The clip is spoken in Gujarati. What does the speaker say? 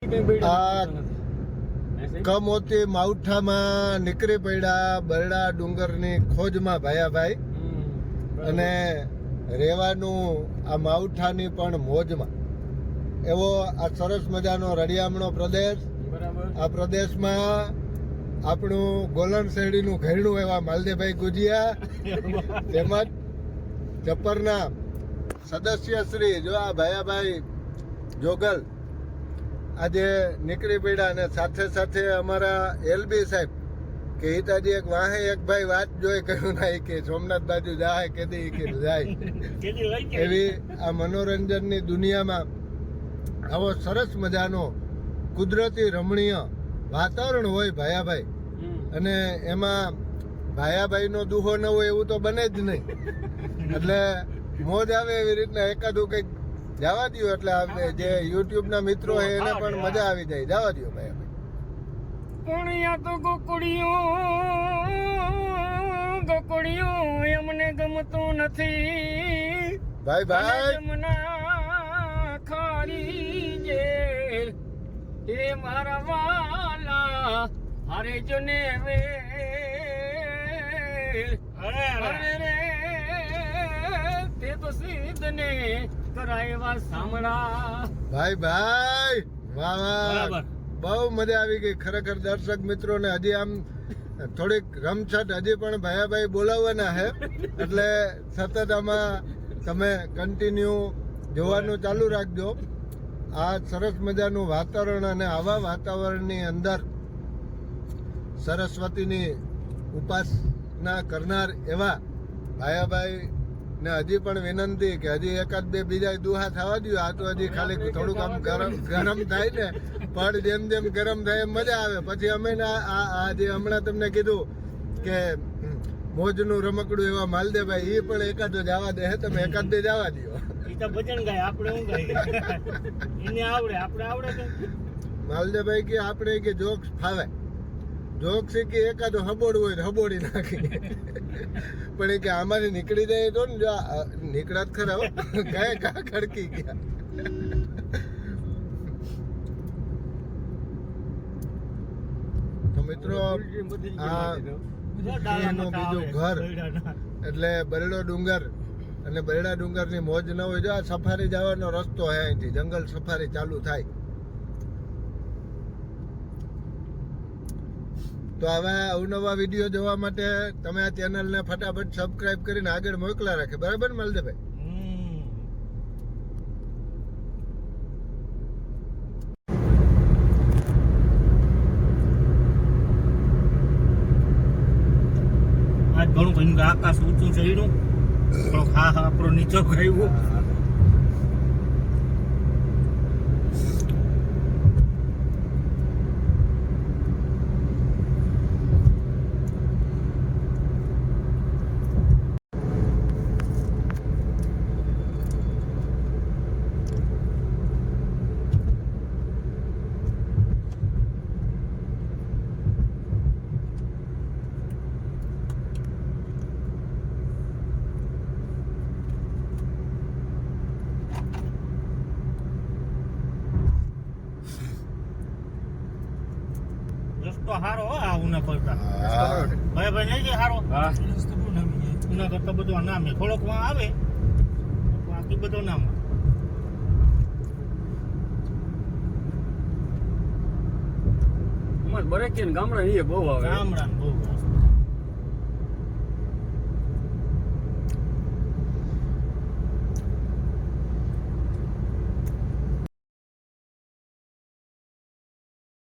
આ કમોતી માવઠામાં નીકળી પડ્યા બરડા ડુંગરની ખોજમાં ભાયાભાઈ, અને રહેવાનું આ માવઠાની પણ મોજમાં. એવો આ સરસ મજાનો રળિયામણો પ્રદેશ. આ પ્રદેશમાં આપણું ગોલણ શેરડીનું ઘેરણું એવા માલદેભાઈ ગુજિયા તેમજ ચપ્પરના સદસ્ય શ્રી જો આ ભાયાભાઈ જોગલ આજે નીકળી પડ્યા, અને સાથે સાથે અમારા એલબી સાહેબ કે હિતાજી એક વાહે એક ભાઈ વાત જોઈ કહ્યું ના કે સોમનાથ બાજુ જાય કેદી કે જાય. એવી આ મનોરંજનની દુનિયામાં આવો સરસ મજાનો કુદરતી રમણીય વાતાવરણ હોય ભાયાભાઈ, અને એમાં ભાયાભાઈનો દુહો ન હોય એવું તો બને જ નહીં. એટલે મોજ આવે એવી રીતના એકાદું કંઈક જવા દો, એટલે જે યુટ્યુબના મિત્રો છે એને પણ મજા આવી જાય. જવા દો ભાઈ. તો ગોકળીઓ એમને ગમતું નથી ભાઈ ભાઈ. જમના ખારી જે એ મારા વાલા હરે જને વે અરે રે તે તો સિદ્ધને કરાયવા સામળા. ભાઈ ભાઈ વાહ વાહ, બહુ મજા આવી ગઈ ખરેખર. દર્શક મિત્રોને હજી આમ થોડીક રમછટ હજી પણ ભાયાભાઈ બોલાવવાના છે, એટલે સતત આમાં તમે કન્ટિન્યુ જોવાનું ચાલુ રાખજો. આ સરસ મજાનું વાતાવરણ, અને આવા વાતાવરણની અંદર સરસ્વતીની ઉપાસના કરનાર એવા ભાયાભાઈ ને હજી પણ વિનંતી કે હજી એકાદ બે બીજા દુહા થવા દો. આ તો હજી ખાલી થોડુંક આમ ગરમ થાય ને, પણ જેમ જેમ ગરમ થાય એમ મજા આવે. પછી અમે આ જે હમણાં તમને કીધું કે મોજનું રમકડું એવા માલદેભાઈ, એ પણ એકાદો જવા દે. તમે એકાદ બે જવા દો. ભજન ગાય આપણે હું ગાય એને આવડે, આપણે આવડે. માલદેભાઈ કે આપણે કે જોક્સ ફાવે, જોક્સ કે એકાદો હબોડવું હોય તો હબોડી નાખી, પણ એ કે આમાંથી નીકળી જાય તો ને જો નીકળાત ખરા કયા કા ખડકી ગયા. તો મિત્રો આ સિંહનું બીજું ઘર એટલે બરડો ડુંગર, અને બરડા ડુંગરની મોજ ન હોય. જો આ સફારી જવાનો રસ્તો હે, અહીંથી જંગલ સફારી ચાલુ થાય. તો હવે અવનવા વિડીયો જોવા માટે તમે આ ચેનલને ફટાફટ સબસ્ક્રાઇબ કરીને આગળ મોકલા રાખે. બરાબર માલદેભાઈ? આજ ઘણું કહ્યું કે આકાશ ઊંચું ચડ્યું, પણ હા આપણો નીચો ગયું. રસ્તો હારો આ ઉના કરતા ભાઈ ભાઈ નહીં છે હારો. ઉના કરતા બધું નામ છે, થોડોક આવે બાકી બધો નામ. બરે કે ગામડા એ બહુ આવે, ગામડા બહુ આવે.